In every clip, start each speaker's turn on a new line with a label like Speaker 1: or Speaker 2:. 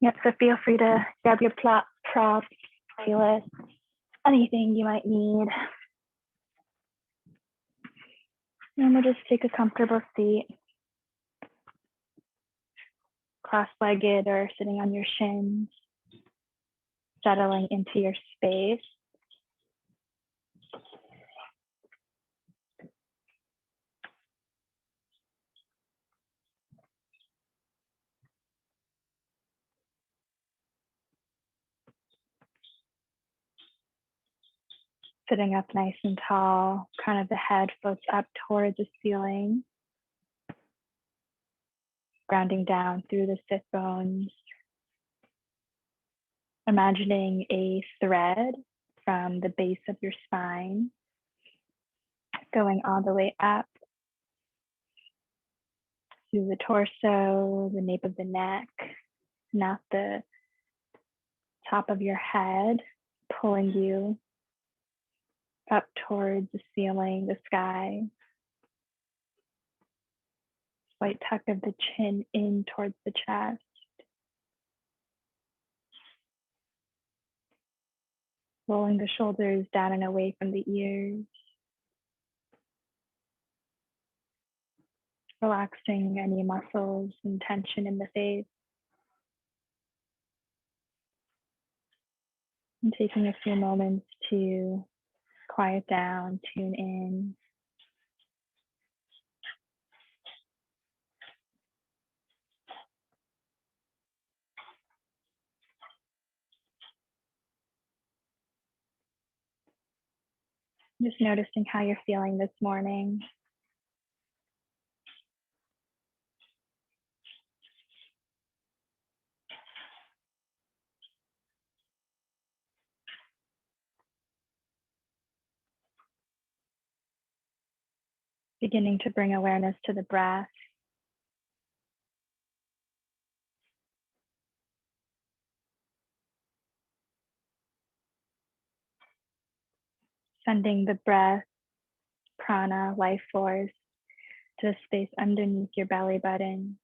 Speaker 1: Yep, so feel free to grab your props, playlist, anything you might need. And we'll just take a comfortable seat, cross-legged or sitting on your shins, settling into your space. Sitting up nice and tall, crown of the head floats up towards the ceiling, grounding down through the sit bones. Imagining a thread from the base of your spine, going all the way up through the torso, the nape of the neck, not the top of your head, pulling you up towards the ceiling, the sky. Slight tuck of the chin in towards the chest. Rolling the shoulders down and away from the ears. Relaxing any muscles and tension in the face. And taking a few moments to quiet down, tune in. Just noticing how you're feeling this morning. Beginning to bring awareness to the breath. Sending the breath, prana, life force, to the space underneath your belly button.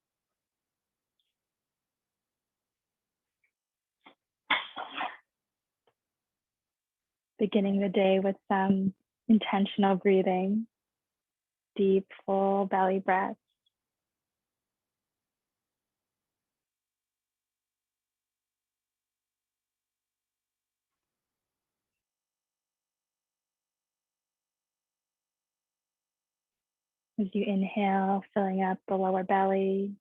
Speaker 1: Beginning the day with some intentional breathing, deep, full belly breaths. As you inhale, filling up the lower belly,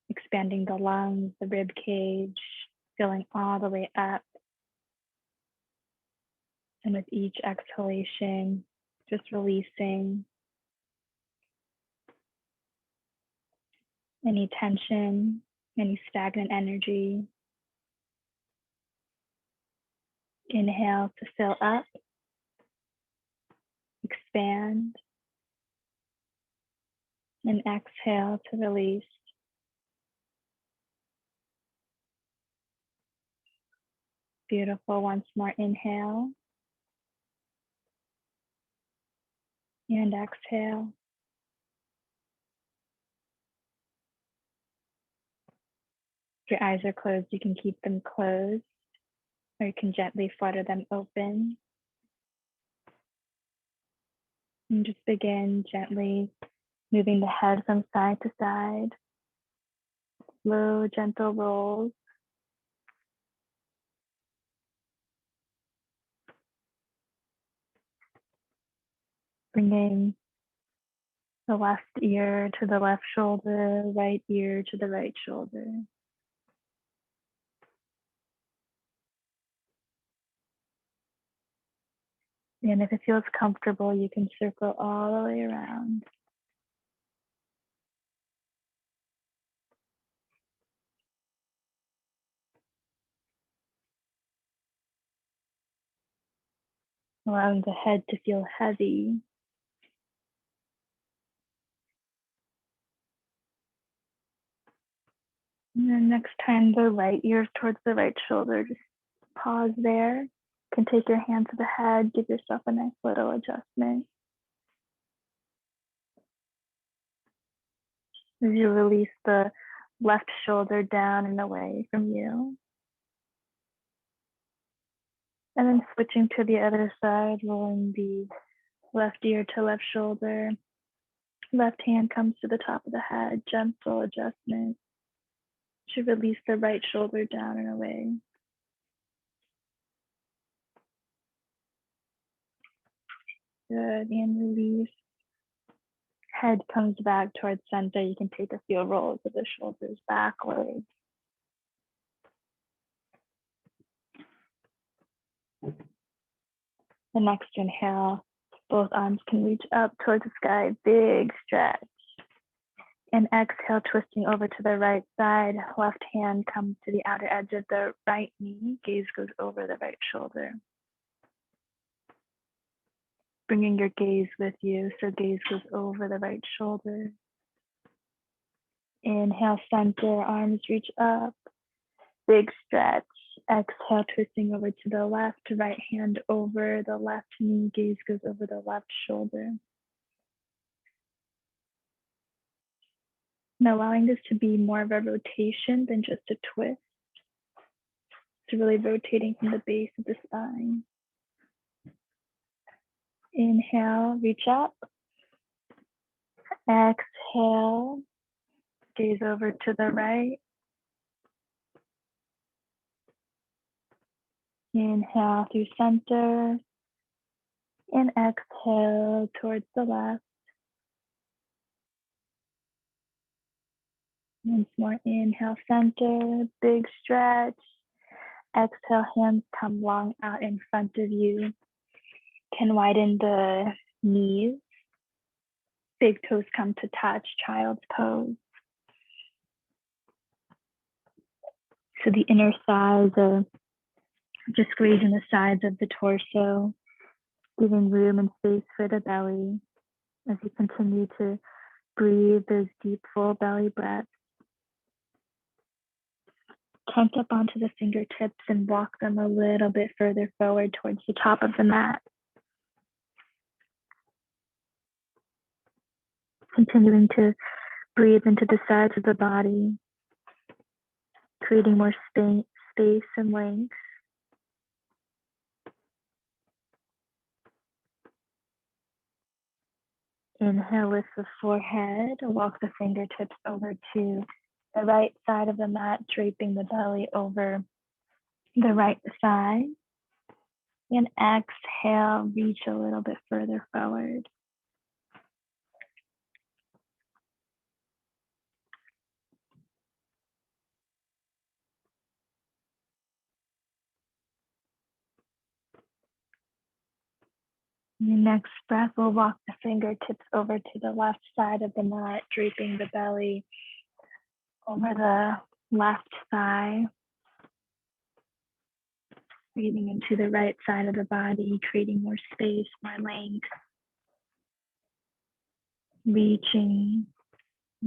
Speaker 1: expanding the lungs, the rib cage, filling all the way up. And with each exhalation, just releasing any tension, any stagnant energy. Inhale to fill up, expand, and exhale to release. Beautiful. Once more, inhale and exhale. If your eyes are closed, you can keep them closed, or you can gently flutter them open. And just begin gently moving the head from side to side. Slow, gentle rolls. Bringing the left ear to the left shoulder, right ear to the right shoulder. And if it feels comfortable, you can circle all the way around. Allowing the head to feel heavy. And then next time the right ear towards the right shoulder, just pause there. You can take your hand to the head, give yourself a nice little adjustment. As you release the left shoulder down and away from you. And then switching to the other side, rolling the left ear to left shoulder. Left hand comes to the top of the head, gentle adjustment to release the right shoulder down and away. Good, and release. Head comes back towards center. You can take a few rolls of the shoulders backwards. The next inhale, both arms can reach up towards the sky, big stretch. And exhale, twisting over to the right side. Left hand comes to the outer edge of the right knee. Gaze goes over the right shoulder. Bringing your gaze with you, so gaze goes over the right shoulder. Inhale, center, arms reach up, big stretch. Exhale, twisting over to the left, right hand over the left knee, gaze goes over the left shoulder. And allowing this to be more of a rotation than just a twist. It's really rotating from the base of the spine. Inhale, reach up. Exhale, gaze over to the right. Inhale through center. And exhale towards the left. Once more, inhale, center, big stretch. Exhale, hands come long out in front of you. Can widen the knees. Big toes come to touch, child's pose. So the inner thighs are just grazing the sides of the torso, giving room and space for the belly as you continue to breathe those deep, full belly breaths. Tent up onto the fingertips and walk them a little bit further forward towards the top of the mat. Continuing to breathe into the sides of the body, creating more space and length. Inhale, lift the forehead, walk the fingertips over to the right side of the mat, draping the belly over the right side. And exhale, reach a little bit further forward. Your next breath, we'll walk the fingertips over to the left side of the mat, draping the belly over the left thigh. Breathing into the right side of the body, creating more space, more length. Reaching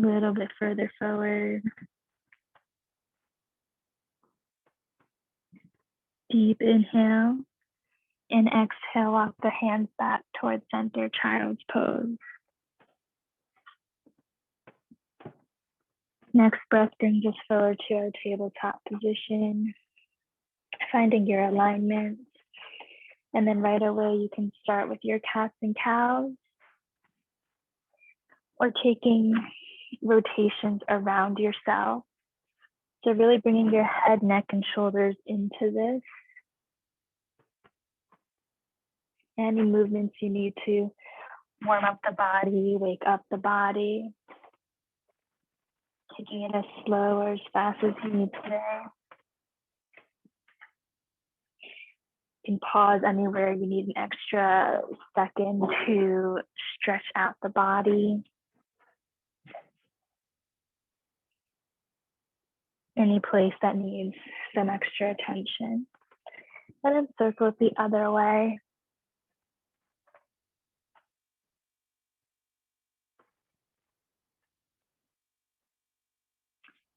Speaker 1: a little bit further forward. Deep inhale. And exhale, walk the hands back towards center, child's pose. Next breath brings us forward to our tabletop position, finding your alignment. And then right away, you can start with your cats and cows, or taking rotations around yourself. So really bringing your head, neck, and shoulders into this. Any movements you need to warm up the body, wake up the body. Taking it as slow or as fast as you need today. You can pause anywhere you need an extra second to stretch out the body. Any place that needs some extra attention. And then circle it the other way.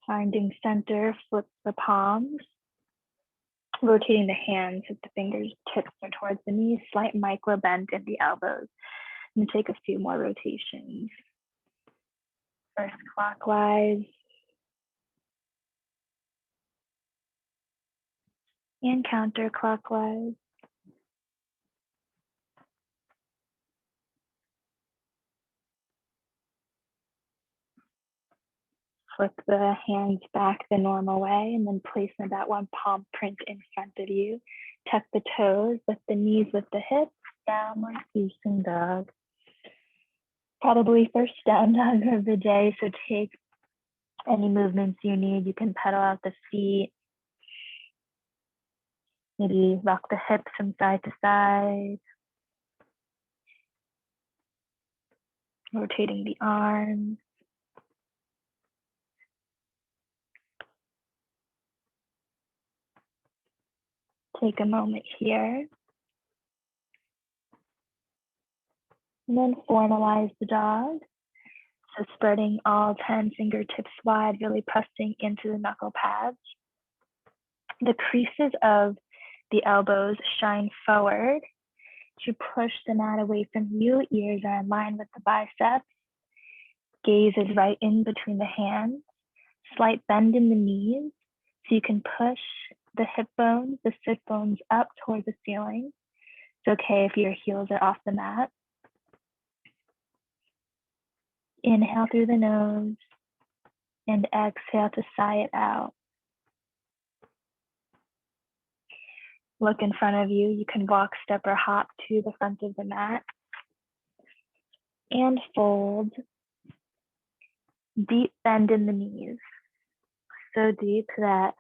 Speaker 1: Finding center, flip the palms. Rotating the hands as the fingertips are towards the knees, slight micro bend in the elbows. And take a few more rotations. First clockwise, and counterclockwise. Flip the hands back the normal way and then place that one palm print in front of you. Tuck the toes, lift the knees with the hips, downward facing dog. Probably first down dog of the day, so take any movements you need. You can pedal out the feet, maybe rock the hips from side to side, rotating the arms. Take a moment here. And then formalize the dog. So spreading all 10 fingertips wide, really pressing into the knuckle pads. The creases of the elbows shine forward to push the mat away from you. Ears are in line with the biceps. Gaze is right in between the hands. Slight bend in the knees so you can push the hip bones, the sit bones up toward the ceiling. It's okay if your heels are off the mat. Inhale through the nose and exhale to sigh it out. Look in front of you. You can walk, step, or hop to the front of the mat and fold. Deep bend in the knees. So deep that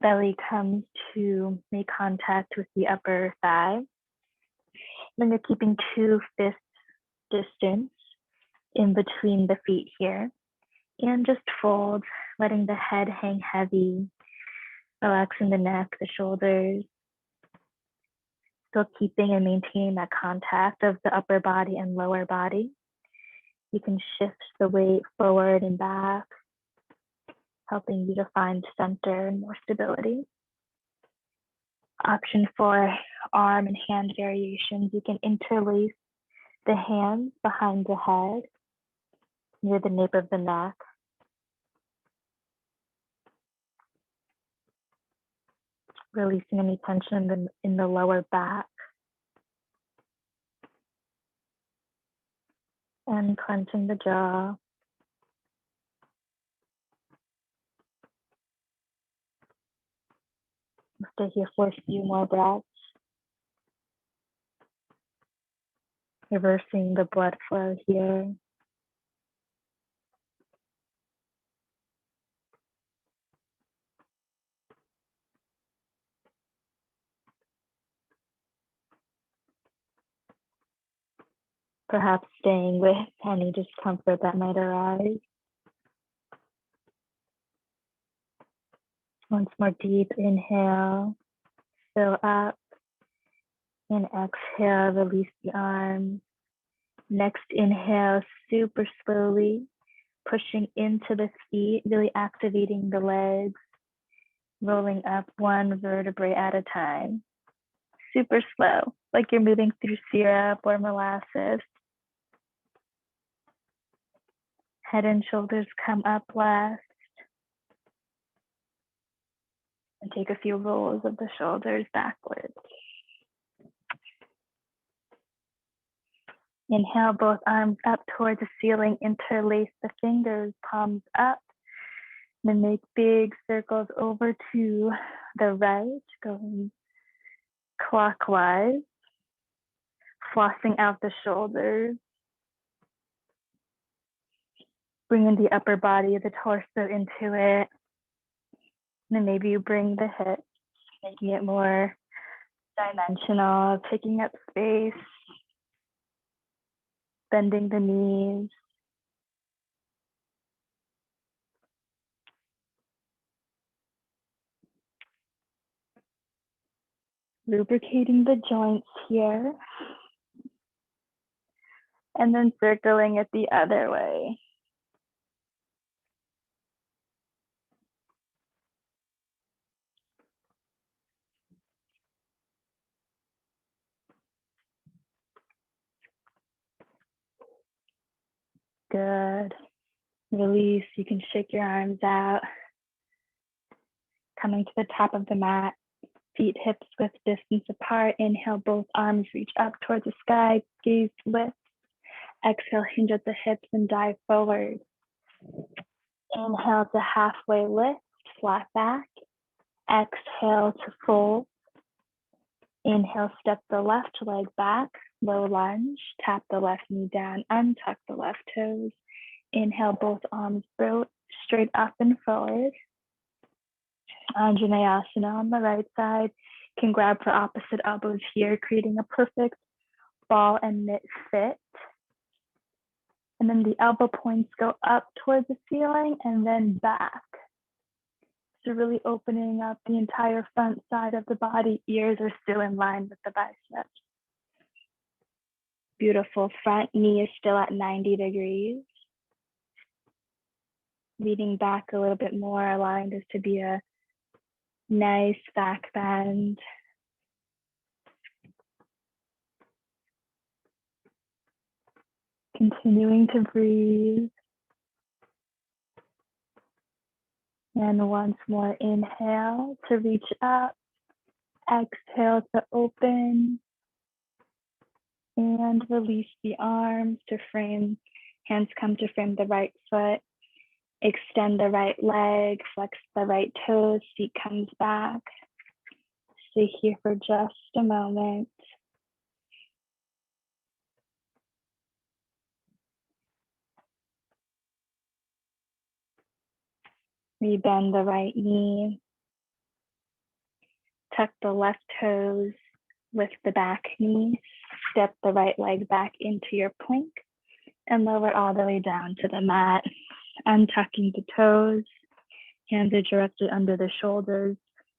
Speaker 1: belly comes to make contact with the upper thigh. Then you're keeping 2 fists distance in between the feet here. And just fold, letting the head hang heavy, relaxing the neck, the shoulders. Still keeping and maintaining that contact of the upper body and lower body. You can shift the weight forward and back, helping you to find center and more stability. Option for arm and hand variations. You can interlace the hands behind the head, near the nape of the neck. Releasing any tension in the lower back. And clenching the jaw. Stay here for a few more breaths. Reversing the blood flow here. Perhaps staying with any discomfort that might arise. Once more deep inhale, fill up, and exhale, release the arms. Next inhale, super slowly, pushing into the feet, really activating the legs, rolling up 1 vertebrae at a time. Super slow, like you're moving through syrup or molasses. Head and shoulders come up last. And take a few rolls of the shoulders backwards. Inhale, both arms up towards the ceiling, interlace the fingers, palms up. Then make big circles over to the right, going clockwise, flossing out the shoulders. Bringing the upper body, the torso into it. And then maybe you bring the hips, making it more dimensional, taking up space, bending the knees. Lubricating the joints here. And then circling it the other way. Good. Release. You can shake your arms out. Coming to the top of the mat. Feet hips width distance apart. Inhale, both arms reach up towards the sky. Gaze lift. Exhale, hinge at the hips and dive forward. Inhale to halfway lift, flat back. Exhale to fold. Inhale, step the left leg back, low lunge. Tap the left knee down, untuck the left toes. Inhale, both arms straight up and forward. Anjaneyasana on the right side. Can grab for opposite elbows here, creating a perfect ball and knit fit. And then the elbow points go up towards the ceiling and then back. So really opening up the entire front side of the body. Ears are still in line with the biceps. Beautiful. Front knee is still at 90 degrees. Leaning back a little bit more, allowing this to be a nice back bend. Continuing to breathe. And once more, inhale to reach up. Exhale to open. And release the arms to frame. Hands come to frame the right foot. Extend the right leg, flex the right toes, feet comes back. Stay here for just a moment. Rebend the right knee. Tuck the left toes, lift the back knee, step the right leg back into your plank, and lower all the way down to the mat. Untucking the toes, hands are directly under the shoulders.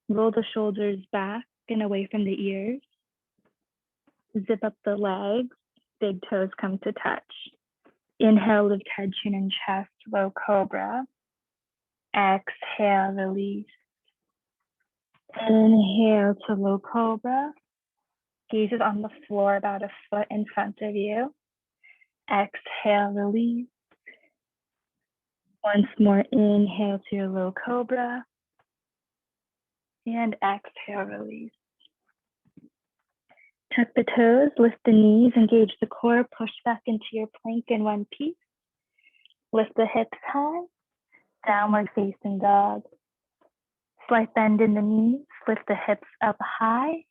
Speaker 1: Roll the shoulders back and away from the ears. Zip up the legs, big toes come to touch. Inhale, lift head, chin, and chest, low cobra. Exhale, release. Inhale to low cobra. Gaze is on the floor about a foot in front of you. Exhale, release. Once more, inhale to your low cobra. And exhale, release. Tuck the toes, lift the knees, engage the core, push back into your plank in one piece. Lift the hips high, downward facing dog. Slight bend in the knees, lift the hips up high.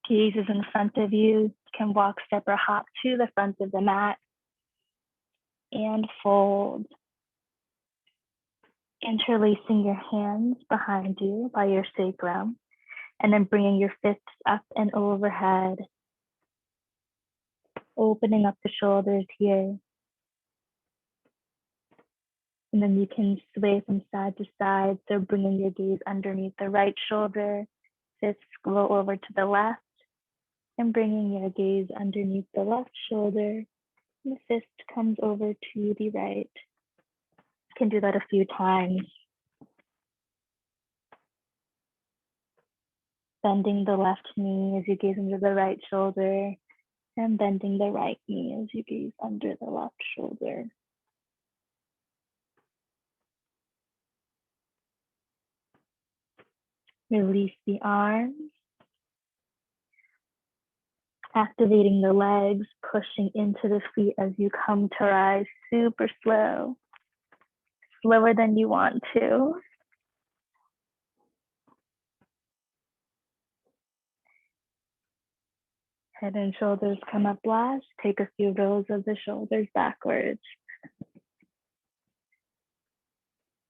Speaker 1: Gaze is in front of you, can walk, step, or hop to the front of the mat. And fold. Interlacing your hands behind you by your sacrum, and then bringing your fists up and overhead. Opening up the shoulders here. And then you can sway from side to side. So bringing your gaze underneath the right shoulder, fists go over to the left, and bringing your gaze underneath the left shoulder, and the fist comes over to the right. You can do that a few times. Bending the left knee as you gaze under the right shoulder, and bending the right knee as you gaze under the left shoulder. Release the arms. Activating the legs, pushing into the feet as you come to rise, super slow. Slower than you want to. Head and shoulders come up last. Take a few rolls of the shoulders backwards.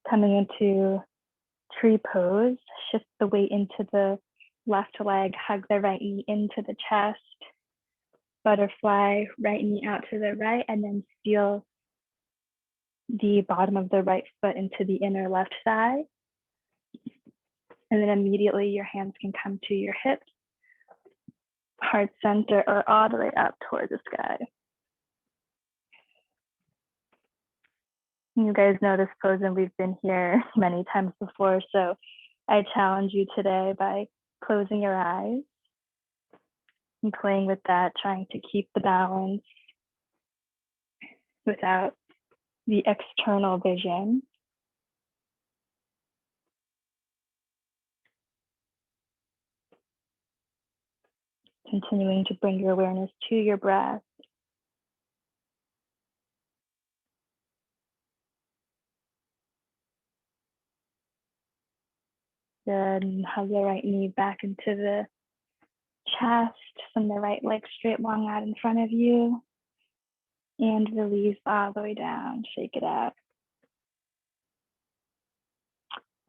Speaker 1: Coming into tree pose, shift the weight into the left leg, hug the right knee into the chest. Butterfly, right knee out to the right, and then seal the bottom of the right foot into the inner left thigh. And then immediately your hands can come to your hips, heart center, or all the way up towards the sky. You guys know this pose and we've been here many times before, so I challenge you today by closing your eyes and playing with that, trying to keep the balance without the external vision. Continuing to bring your awareness to your breath. Good, and hug the right knee back into the chest, send the right leg straight long out in front of you, and release all the way down, shake it out.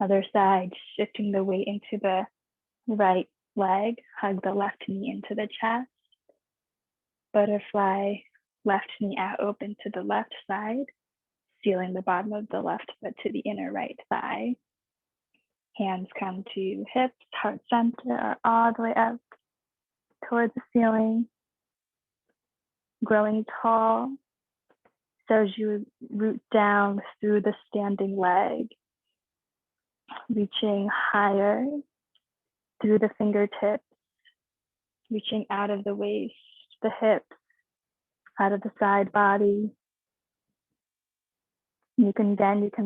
Speaker 1: Other side, shifting the weight into the right leg, hug the left knee into the chest, butterfly, left knee out open to the left side, sealing the bottom of the left foot to the inner right thigh. Hands come to hips, heart center, or all the way up towards the ceiling. Growing tall, so as you root down through the standing leg, reaching higher through the fingertips, reaching out of the waist, the hips, out of the side body. You can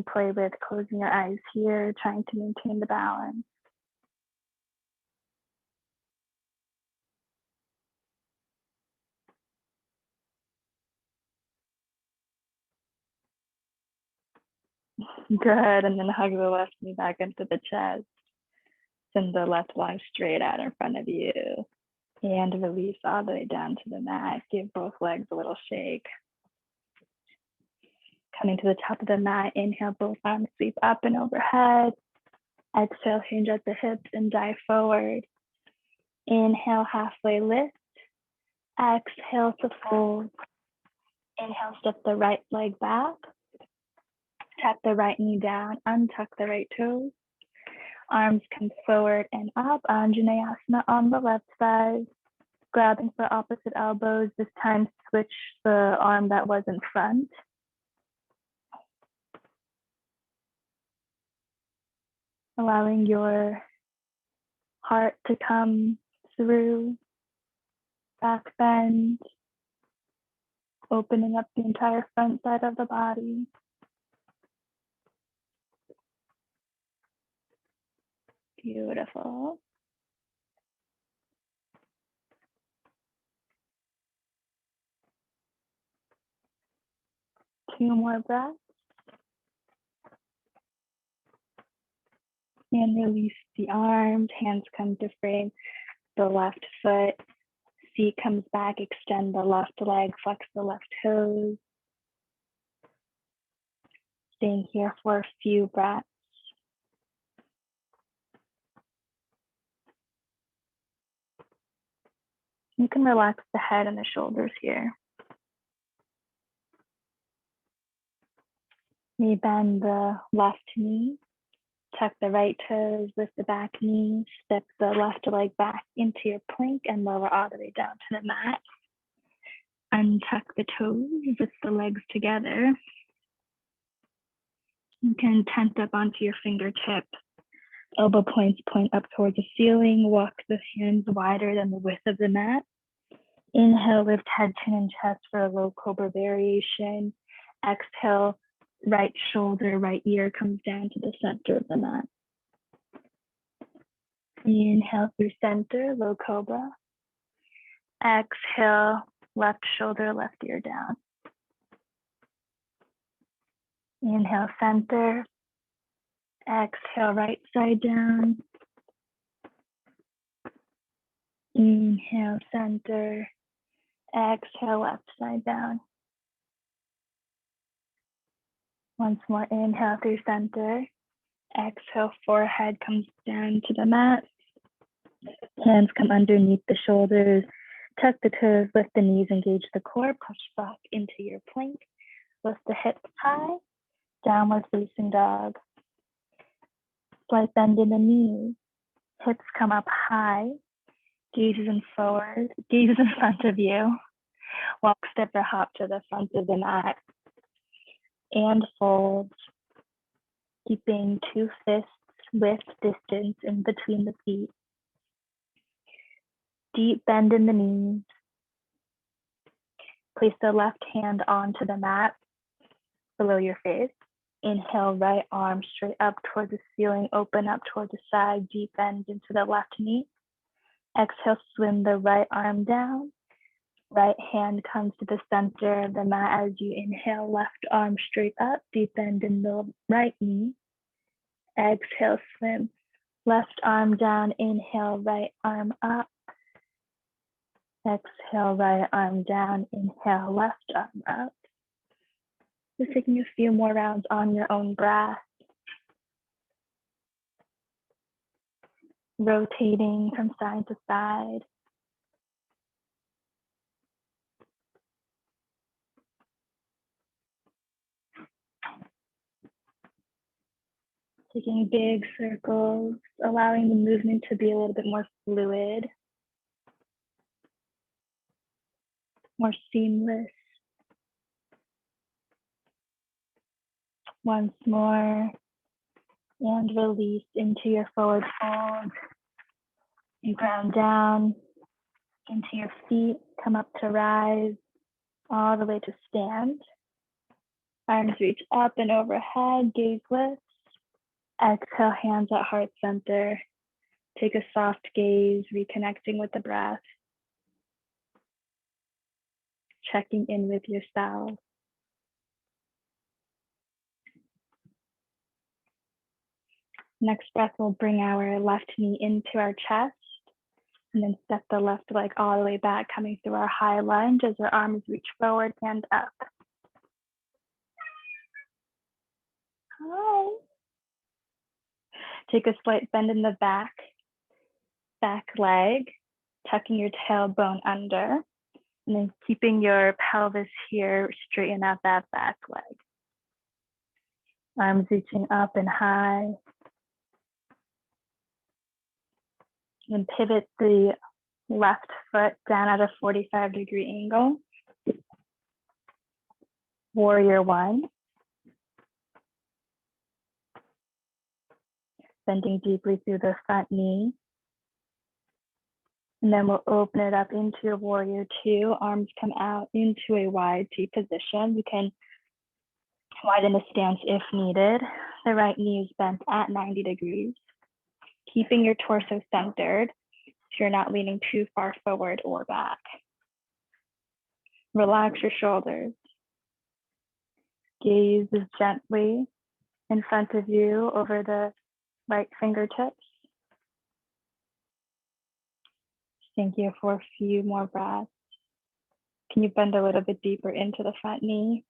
Speaker 1: play with closing your eyes here, trying to maintain the balance. Good, and then hug the left knee back into the chest. Send the left leg straight out in front of you. And release all the way down to the mat. Give both legs a little shake. Coming to the top of the mat, inhale, both arms sweep up and overhead. Exhale, hinge at the hips and dive forward. Inhale, halfway lift. Exhale to fold. Inhale, step the right leg back. Tap the right knee down, untuck the right toes. Arms come forward and up, Anjaneyasana on the left side. Grabbing for opposite elbows, this time switch the arm that was in front. Allowing your heart to come through, back bend, opening up the entire front side of the body. Beautiful. Two more breaths. And release the arms, hands come to frame the left foot, feet comes back, extend the left leg, flex the left toes. Staying here for a few breaths. You can relax the head and the shoulders here. You bend the left knee, tuck the right toes, lift the back knee, step the left leg back into your plank and lower all the way down to the mat. Untuck the toes, lift the legs together. You can tent up onto your fingertips. Elbow points point up towards the ceiling. Walk the hands wider than the width of the mat. Inhale, lift head, chin, and chest for a low cobra variation. Exhale, right shoulder, right ear comes down to the center of the mat. Inhale through center, low cobra. Exhale, left shoulder, left ear down. Inhale, center. Exhale, right side down. Inhale, center. Exhale, left side down. Once more, inhale through center. Exhale, forehead comes down to the mat. Hands come underneath the shoulders. Tuck the toes, lift the knees, engage the core, push back into your plank. Lift the hips high, downward facing dog. Slight bend in the knees. Hips come up high, gazes in forward, gazes in front of you. Walk, step, or hop to the front of the mat. And fold, keeping 2 fists width distance in between the feet. Deep bend in the knees. Place the left hand onto the mat below your face. Inhale, right arm straight up towards the ceiling, open up towards the side, deep bend into the left knee. Exhale, swim the right arm down. Right hand comes to the center of the mat as you inhale, left arm straight up, deep bend in the right knee. Exhale, swim. Left arm down, inhale, right arm up. Exhale, right arm down, inhale, left arm up. Just taking a few more rounds on your own breath. Rotating from side to side. Taking big circles, allowing the movement to be a little bit more fluid, more seamless. Once more, and release into your forward fold. You ground down into your feet, come up to rise, all the way to stand. Arms reach up and overhead, gaze lifts. Exhale, hands at heart center. Take a soft gaze, reconnecting with the breath. Checking in with yourself. Next breath, we'll bring our left knee into our chest and then step the left leg all the way back, coming through our high lunge as our arms reach forward and up. Hi. Take a slight bend in the back leg, tucking your tailbone under, and then keeping your pelvis here, straighten out that back leg. Arms reaching up and high. And pivot the left foot down at a 45-degree angle. Warrior one. Bending deeply through the front knee. And then we'll open it up into a warrior two. Arms come out into a wide T position. You can widen the stance if needed. The right knee is bent at 90 degrees. Keeping your torso centered so you're not leaning too far forward or back. Relax your shoulders. Gaze is gently in front of you over the right fingertips. Thank you for a few more breaths. Can you bend a little bit deeper into the front knee?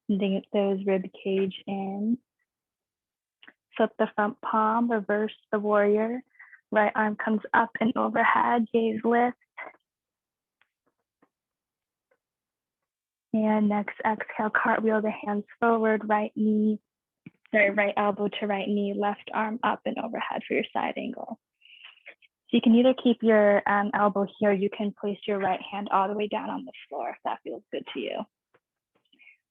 Speaker 1: Bending those rib cage in. Flip the front palm, reverse the warrior. Right arm comes up and overhead, gaze lift. And next exhale, cartwheel the hands forward, right elbow to right knee, left arm up and overhead for your side angle. So you can either keep your elbow here, you can place your right hand all the way down on the floor if that feels good to you.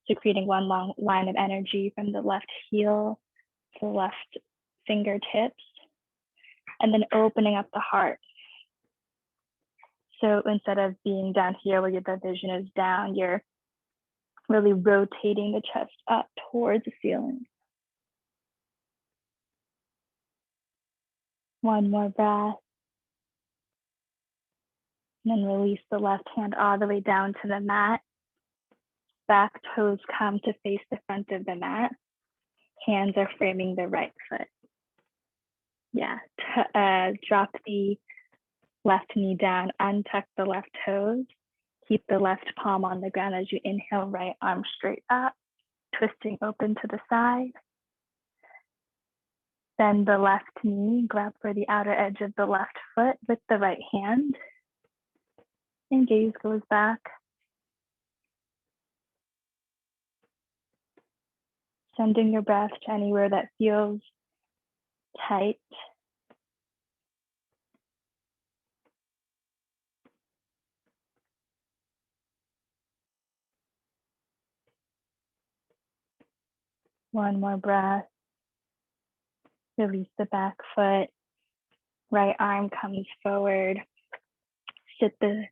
Speaker 1: So creating one long line of energy from the left heel to the left fingertips, and then opening up the heart. So instead of being down here where the vision is down, you're really rotating the chest up towards the ceiling. One more breath. And then release the left hand all the way down to the mat. Back toes come to face the front of the mat. Hands are framing the right foot. Yeah, drop the left knee down, untuck the left toes. Keep the left palm on the ground as you inhale, right arm straight up, twisting open to the side. Bend the left knee, grab for the outer edge of the left foot with the right hand. And gaze goes back. Sending your breath to anywhere that feels tight. One more breath. Release the back foot. Right arm comes forward. Sit the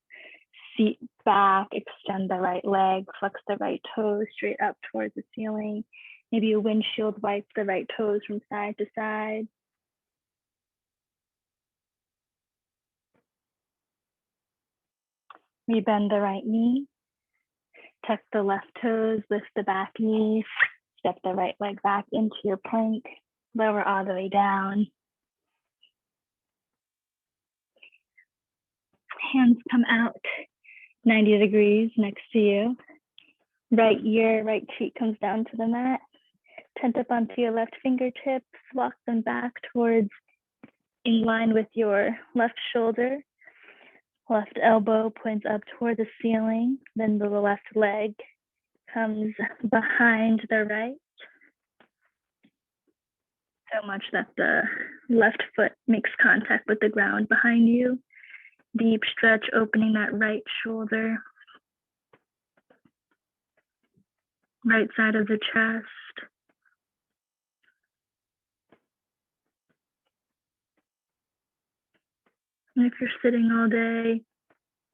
Speaker 1: seat back, extend the right leg, flex the right toes straight up towards the ceiling. Maybe you windshield wipe the right toes from side to side. Rebend the right knee. Tuck the left toes, lift the back knee, step the right leg back into your plank, lower all the way down. Hands come out 90 degrees next to you. Right ear, right cheek comes down to the mat. Tent up onto your left fingertips, walk them back towards in line with your left shoulder. Left elbow points up toward the ceiling, then the left leg comes behind the right. So much that the left foot makes contact with the ground behind you. Deep stretch, opening that right shoulder. Right side of the chest. And if you're sitting all day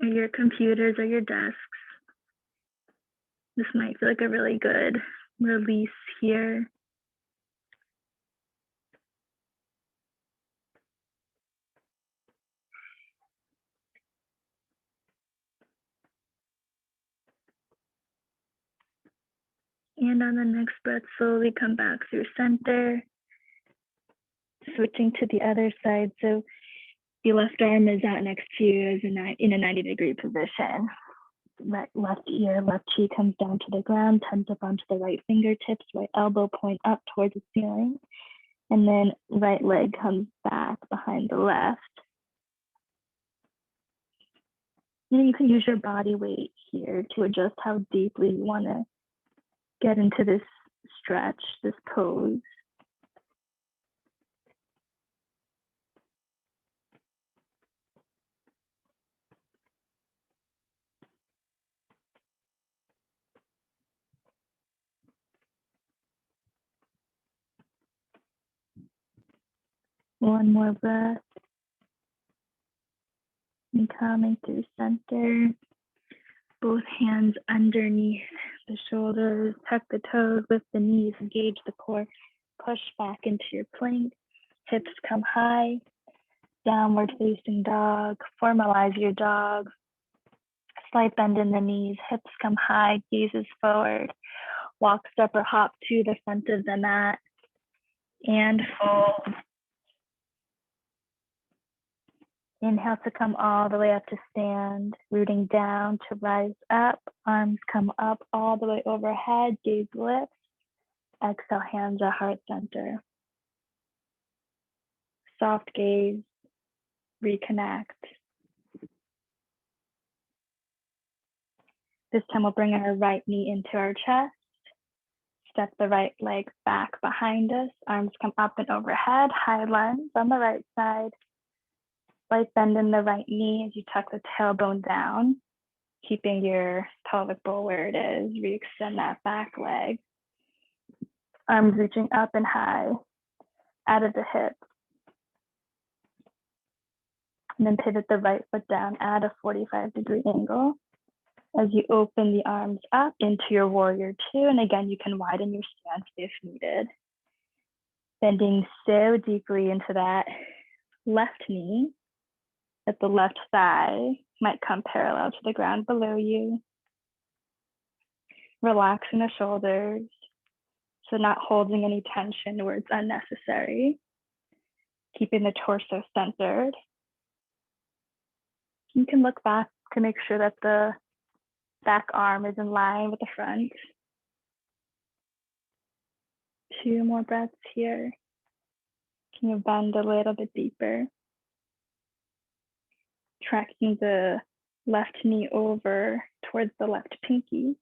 Speaker 1: at your computers or your desks, this might feel like a really good release here. And on the next breath, slowly come back through center. Switching to the other side. So the left arm is out next to you as in a 90-degree position. Left ear, left cheek comes down to the ground, tent up onto the right fingertips, right elbow point up towards the ceiling. And then right leg comes back behind the left. And you can use your body weight here to adjust how deeply you want to get into this stretch, this pose. One more breath. And coming through center. Both hands underneath the shoulders, tuck the toes, lift the knees, engage the core, push back into your plank, hips come high, downward facing dog, formalize your dog, slight bend in the knees, hips come high, gazes forward, walk, step, or hop to the front of the mat, and fold. Inhale to come all the way up to stand, rooting down to rise up, arms come up all the way overhead, gaze lifts. Exhale, hands at heart center. Soft gaze, reconnect. This time we'll bring our right knee into our chest. Step the right leg back behind us. Arms come up and overhead, high lunge on the right side. Slight bend in the right knee as you tuck the tailbone down, keeping your pelvic bowl where it is. Re-extend that back leg. Arms reaching up and high, out of the hips. And then pivot the right foot down at a 45-degree angle. As you open the arms up into your warrior two, and again, you can widen your stance if needed. Bending so deeply into that left knee that the left thigh might come parallel to the ground below you. Relaxing the shoulders, so not holding any tension where it's unnecessary. Keeping the torso centered. You can look back to make sure that the back arm is in line with the front. 2 more breaths here. Can you bend a little bit deeper? Tracking the left knee over towards the left pinky.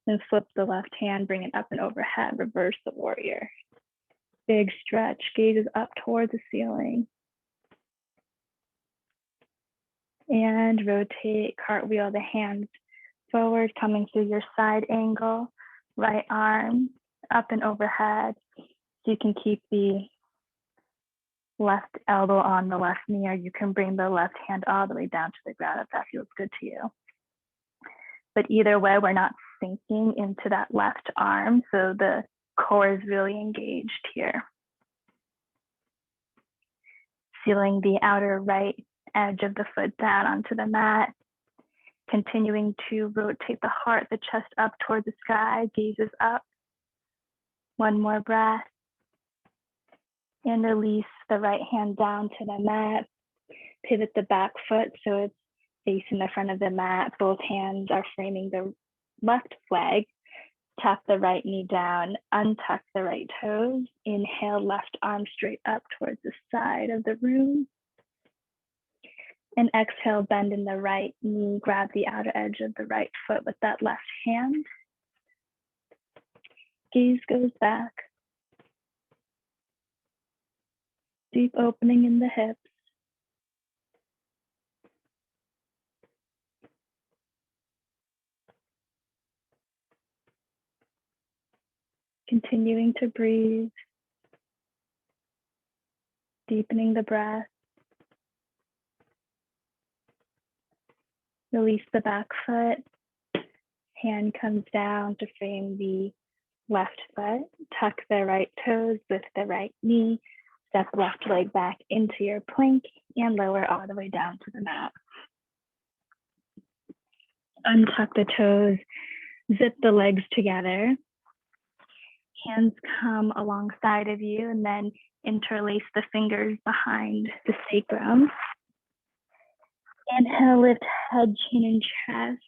Speaker 1: Then flip the left hand, bring it up and overhead, reverse the warrior. Big stretch, gazes up towards the ceiling. And rotate, cartwheel the hands forward, coming through your side angle. Right arm up and overhead. So you can keep the left elbow on the left knee, or you can bring the left hand all the way down to the ground if that feels good to you. But either way, we're not sinking into that left arm. So the core is really engaged here. Feeling the outer right edge of the foot down onto the mat. Continuing to rotate the heart, the chest up towards the sky, gazes up. One more breath. And release the right hand down to the mat. Pivot the back foot so it's facing the front of the mat. Both hands are framing the left leg. Tap the right knee down, untuck the right toes. Inhale, left arm straight up towards the side of the room. And exhale, bend in the right knee, grab the outer edge of the right foot with that left hand. Gaze goes back. Deep opening in the hips. Continuing to breathe. Deepening the breath. Release the back foot. Hand comes down to frame the left foot. Tuck the right toes with the right knee. Step left leg back into your plank and lower all the way down to the mat. Untuck the toes, zip the legs together. Hands come alongside of you and then interlace the fingers behind the sacrum. Inhale, lift head, chin, and chest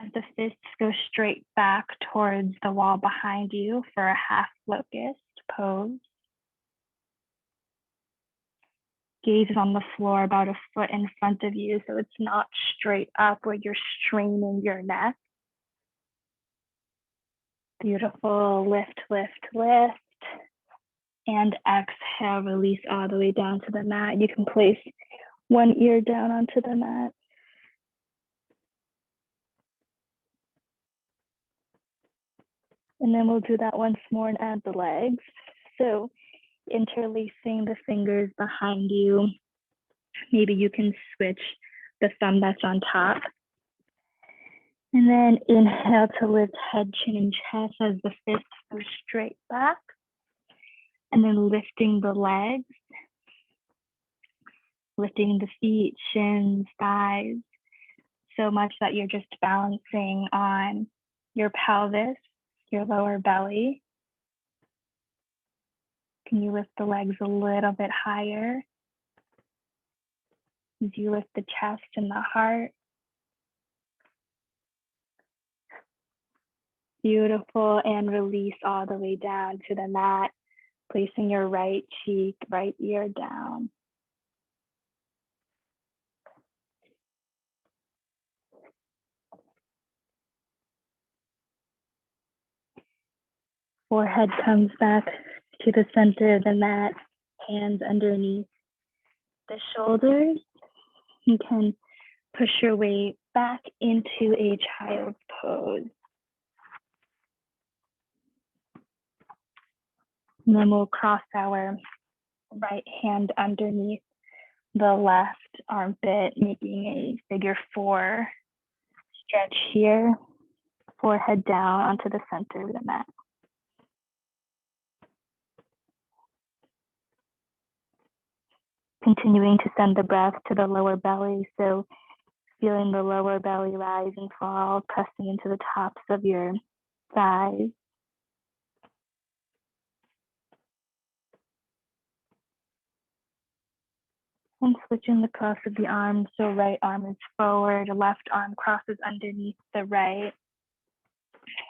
Speaker 1: as the fists go straight back towards the wall behind you for a half locust pose. Gaze is on the floor about a foot in front of you, so it's not straight up where you're straining your neck. Beautiful, lift, lift, lift. And exhale, release all the way down to the mat. You can place one ear down onto the mat. And then we'll do that once more and add the legs. So interlacing the fingers behind you. Maybe you can switch the thumb that's on top. And then inhale to lift head, chin, and chest as the fists go straight back. And then lifting the legs, lifting the feet, shins, thighs, so much that you're just balancing on your pelvis, your lower belly. Can you lift the legs a little bit higher as you lift the chest and the heart? Beautiful, and release all the way down to the mat, placing your right cheek, right ear down. Forehead comes back to the center of the mat, hands underneath the shoulders. You can push your way back into a child's pose. And then we'll cross our right hand underneath the left armpit, making a figure four stretch here. Forehead down onto the center of the mat. Continuing to send the breath to the lower belly. So feeling the lower belly rise and fall, pressing into the tops of your thighs. And switching the cross of the arms. So right arm is forward, left arm crosses underneath the right.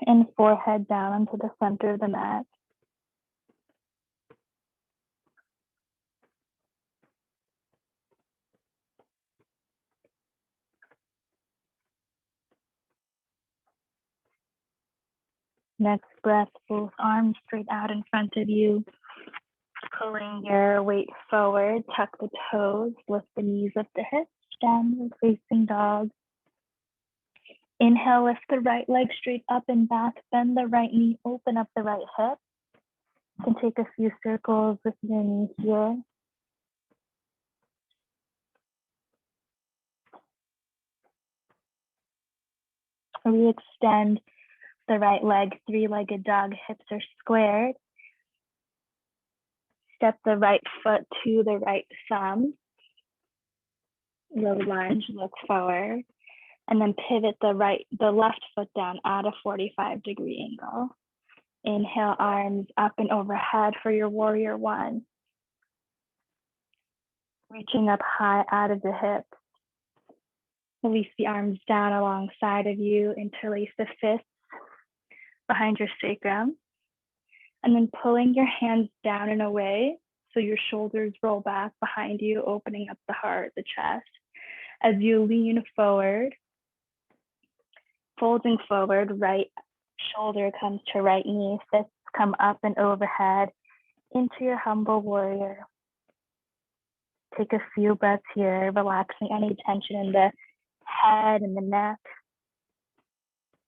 Speaker 1: And forehead down onto the center of the mat. Next breath, both arms straight out in front of you. Pulling your weight forward, tuck the toes, lift the knees, lift the hips, downward facing dog. Inhale, lift the right leg straight up and back, bend the right knee, open up the right hip. You can take a few circles with your knees here. Re-extend the right leg, three-legged dog, hips are squared. Step the right foot to the right thumb. Low lunge, look forward. And then pivot the left foot down at a 45-degree angle. Inhale, arms up and overhead for your warrior one. Reaching up high out of the hips. Release the arms down alongside of you, interlace the fists behind your sacrum. And then pulling your hands down and away so your shoulders roll back behind you, opening up the heart, the chest. As you lean forward, folding forward, right shoulder comes to right knee, fists come up and overhead into your humble warrior. Take a few breaths here, relaxing any tension in the head and the neck.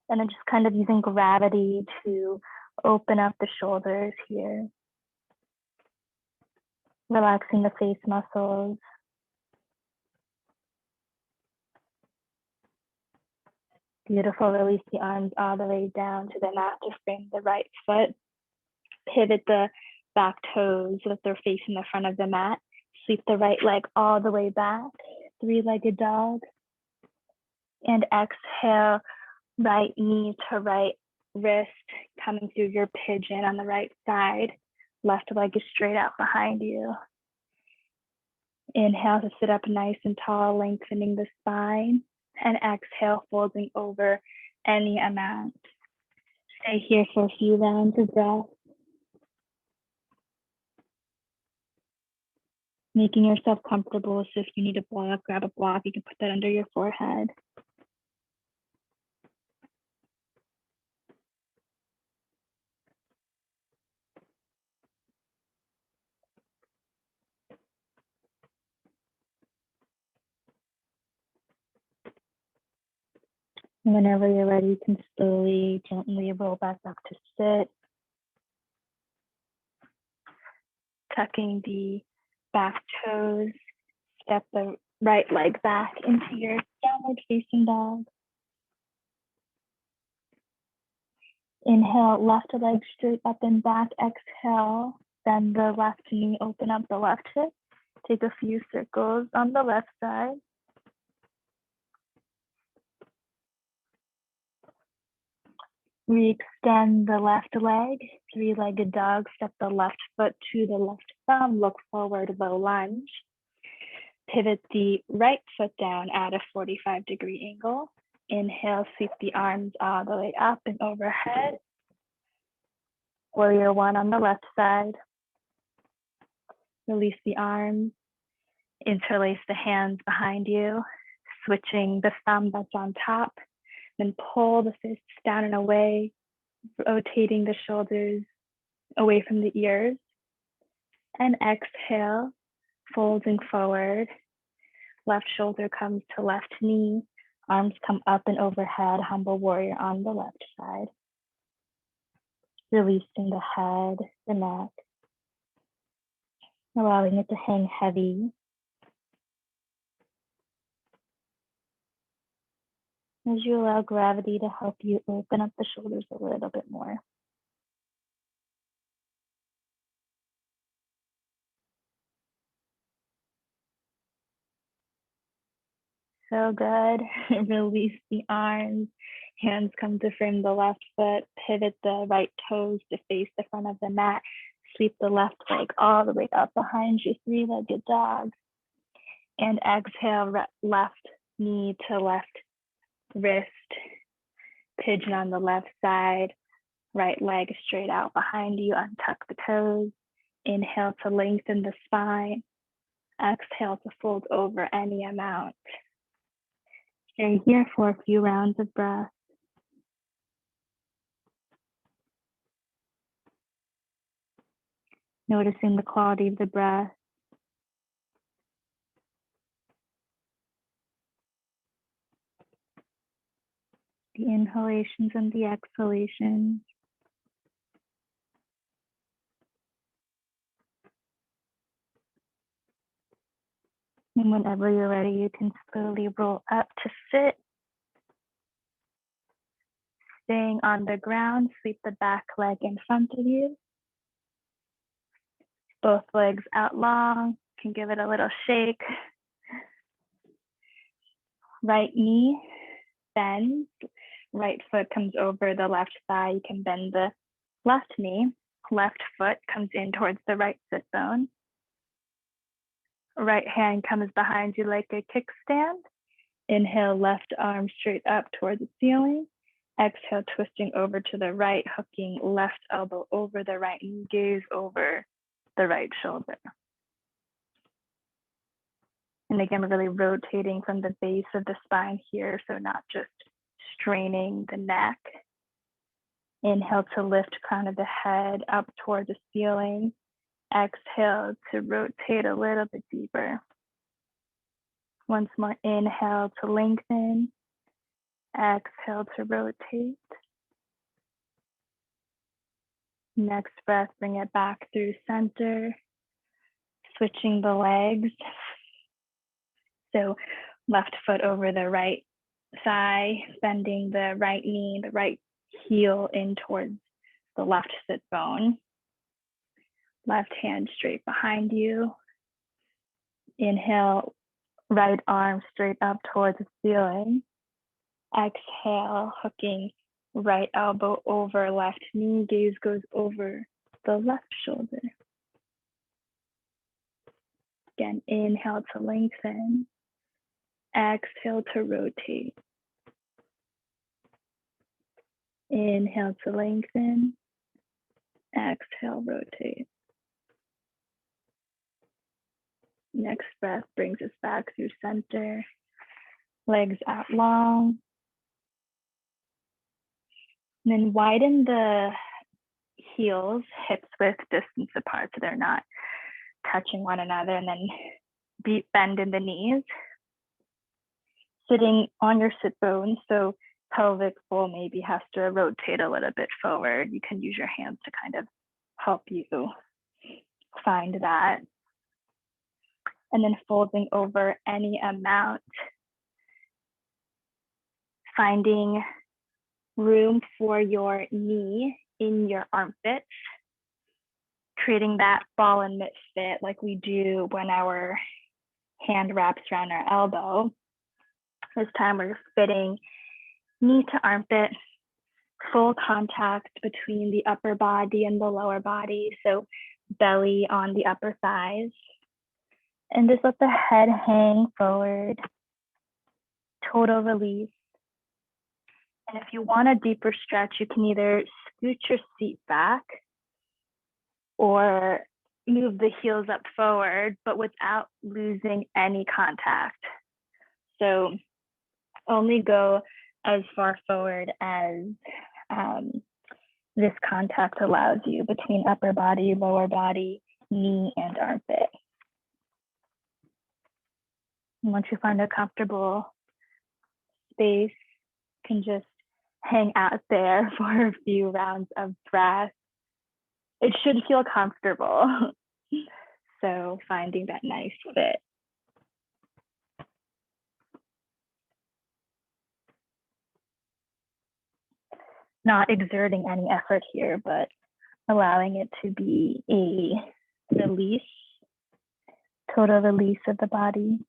Speaker 1: And then just kind of using gravity to open up the shoulders here. Relaxing the face muscles. Beautiful, release the arms all the way down to the mat to frame the right foot. Pivot the back toes so that they're facing the front of the mat. Sweep the right leg all the way back, three-legged dog. And exhale, right knee to right wrist, coming through your pigeon on the right side. Left leg is straight out behind you. Inhale to sit up nice and tall, lengthening the spine. And exhale, folding over any amount. Stay here for a few rounds of breath. Making yourself comfortable, so if you need a block, grab a block. You can put that under your forehead. Whenever you're ready, you can slowly, gently roll back up to sit. Tucking the back toes, step the right leg back into your downward facing dog. Inhale, left leg straight up and back. Exhale, bend the left knee, open up the left hip. Take a few circles on the left side. Re-extend the left leg, three-legged dog. Step the left foot to the left thumb. Look forward, low lunge. Pivot the right foot down at a 45-degree angle. Inhale, sweep the arms all the way up and overhead. Warrior one on the left side. Release the arms. Interlace the hands behind you, switching the thumb that's on top. Then pull the fists down and away, rotating the shoulders away from the ears. And exhale, folding forward. Left shoulder comes to left knee. Arms come up and overhead, humble warrior on the left side. Releasing the head, the neck. Allowing it to hang heavy. As you allow gravity to help you open up the shoulders a little bit more. So good. Release the arms. Hands come to frame the left foot. Pivot the right toes to face the front of the mat. Sweep the left leg all the way up behind you, three-legged dog. And exhale, left knee to left wrist. Pigeon on the left side. Right leg straight out behind you. Untuck the toes. Inhale to lengthen the spine. Exhale to fold over any amount. Stay here for a few rounds of breath. Noticing the quality of the breath. The inhalations and the exhalations. And whenever you're ready, you can slowly roll up to sit. staying on the ground, sweep the back leg in front of you. Both legs out long, can give it a little shake. Right knee bends, right foot comes over the left thigh. You can bend the left knee. Left foot comes in towards the right sit bone. Right hand comes behind you like a kickstand. Inhale, left arm straight up towards the ceiling. Exhale, twisting over to the right, hooking left elbow over the right knee, gaze over the right shoulder. And again, really rotating from the base of the spine here, so not just straining the neck. Inhale to lift crown of the head up towards the ceiling. Exhale to rotate a little bit deeper. Once more, inhale to lengthen. Exhale to rotate. Next breath, bring it back through center. Switching the legs. So left foot over the right thigh, bending the right knee, the right heel in towards the left sit bone. Left hand straight behind you. Inhale, right arm straight up towards the ceiling. Exhale, hooking right elbow over left knee, gaze goes over the left shoulder. Again, inhale to lengthen. Exhale to rotate. Inhale to lengthen. Exhale, rotate. Next breath brings us back through center. Legs out long. And then widen the heels, hips width distance apart so they're not touching one another, and then deep bend in the knees. Sitting on your sit bones, so pelvic bowl maybe has to rotate a little bit forward. You can use your hands to kind of help you find that. And then folding over any amount, finding room for your knee in your armpits, creating that ball and mitt fit like we do when our hand wraps around our elbow. This time we're fitting knee to armpit, full contact between the upper body and the lower body, so belly on the upper thighs. And just let the head hang forward, total release. And if you want a deeper stretch, you can either scoot your seat back or move the heels up forward, but without losing any contact. So only go as far forward as this contact allows you between upper body, lower body, knee, and armpit. And once you find a comfortable space, you can just hang out there for a few rounds of breath. It should feel comfortable. So finding that nice fit. Not exerting any effort here, but allowing it to be a release, total release of the body.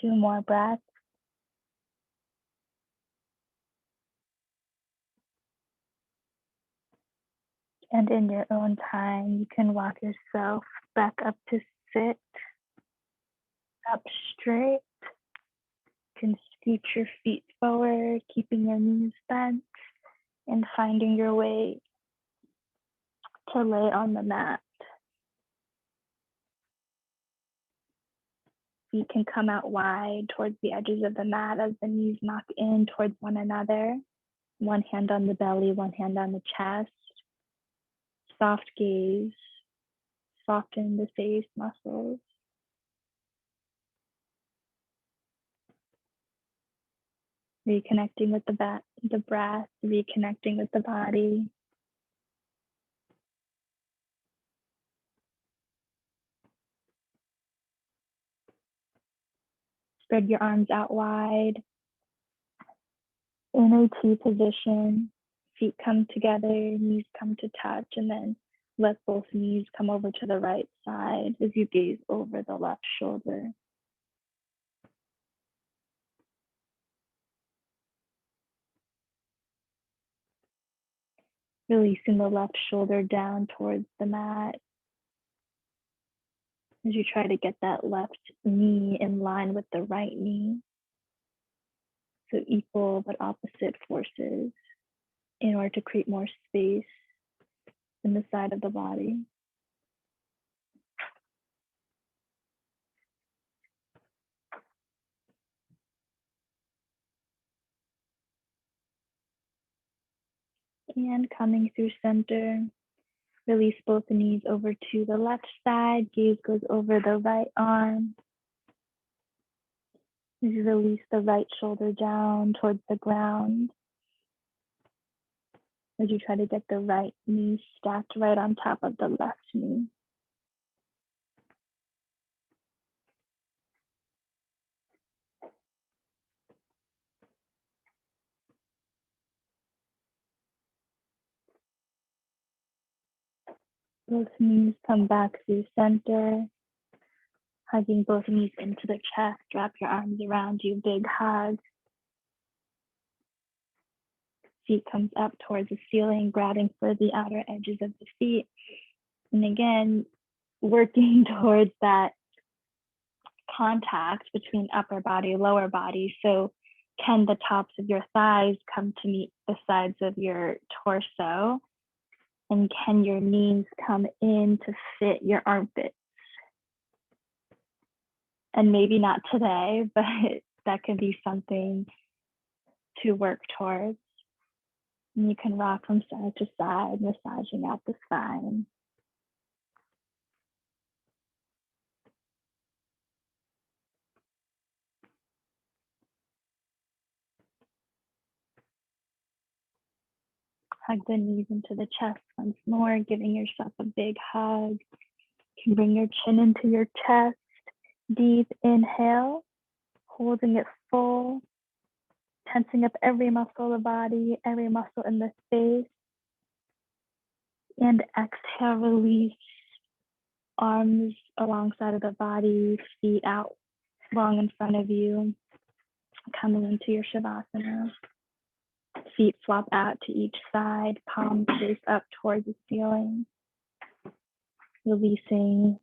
Speaker 1: Two more breaths. And in your own time, you can walk yourself back up to sit, up straight. You can scoot your feet forward, keeping your knees bent, and finding your way to lay on the mat. Feet can come out wide towards the edges of the mat as the knees knock in towards one another. One hand on the belly, one hand on the chest. Soft gaze, soften the face muscles. Reconnecting with the breath, reconnecting with the body. Spread your arms out wide. In a T position, feet come together, knees come to touch, and then let both knees come over to the right side as you gaze over the left shoulder. Releasing the left shoulder down towards the mat as you try to get that left knee in line with the right knee. So equal but opposite forces in order to create more space in the side of the body. And coming through center, release both knees over to the left side, gaze goes over the right arm. As you release the right shoulder down towards the ground, as you try to get the right knee stacked right on top of the left knee. Both knees come back through center, hugging both knees into the chest. Wrap your arms around you, big hug. Feet comes up towards the ceiling, grabbing for the outer edges of the feet. And again, working towards that contact between upper body, lower body. So can the tops of your thighs come to meet the sides of your torso? And can your knees come in to fit your armpits? And maybe not today, but that could be something to work towards. And you can rock from side to side, massaging out the spine. Hug the knees into the chest once more, giving yourself a big hug. You can bring your chin into your chest. Deep inhale, holding it full, tensing up every muscle of the body, every muscle in the face. And exhale, release. Arms alongside of the body, feet out long in front of you, coming into your Shavasana. Feet flop out to each side, palms face up towards the ceiling. Releasing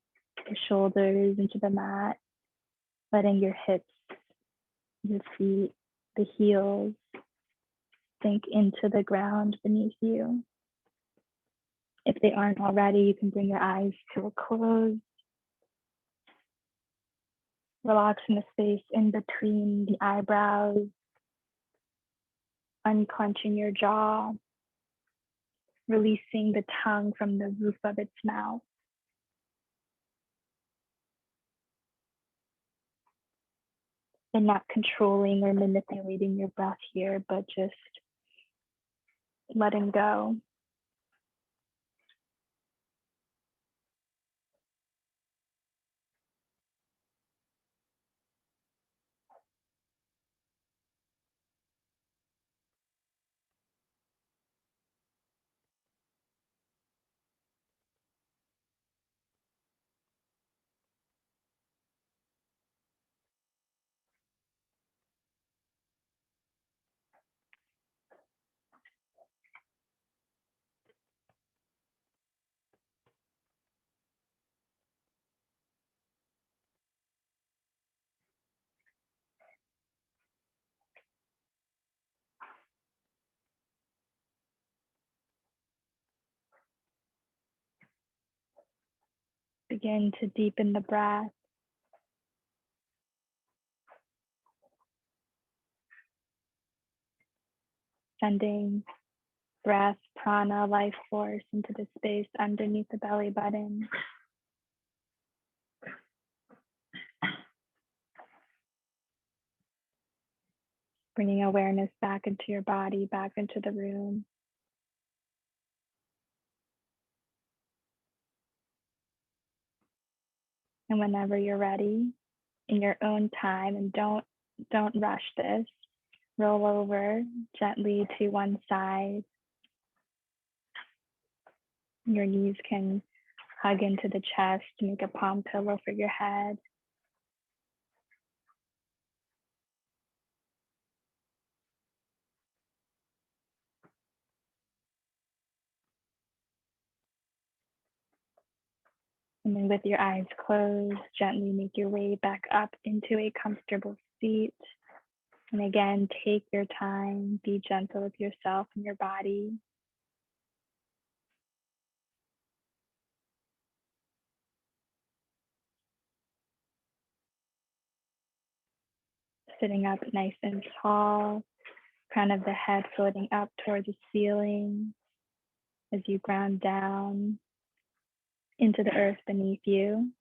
Speaker 1: your shoulders into the mat, letting your hips, your feet, the heels sink into the ground beneath you. If they aren't already, you can bring your eyes to a close. Relaxing the space in between the eyebrows, unclenching your jaw, releasing the tongue from the roof of its mouth. And not controlling or manipulating your breath here, but just letting go. Begin to deepen the breath. Sending breath, prana, life force into the space underneath the belly button. bringing awareness back into your body, back into the room. And whenever you're ready, in your own time, and don't rush this, roll over gently to one side. Your knees can hug into the chest to make a palm pillow for your head. And then with your eyes closed, gently make your way back up into a comfortable seat. And again, take your time, be gentle with yourself and your body. Sitting up nice and tall, crown of the head floating up towards the ceiling as you ground down into the earth beneath you.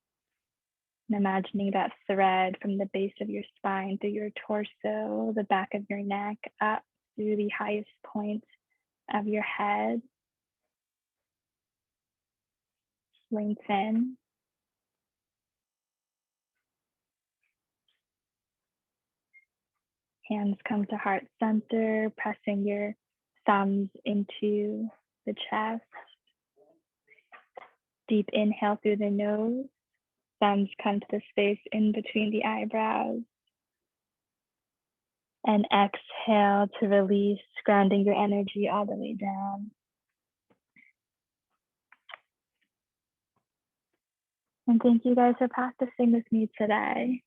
Speaker 1: And imagining that thread from the base of your spine through your torso, the back of your neck, up through the highest point of your head. Lengthen. Hands come to heart center, pressing your thumbs into the chest. Deep inhale through the nose. Thumbs come to the space in between the eyebrows. And exhale to release, grounding your energy all the way down. And thank you guys for practicing with me today.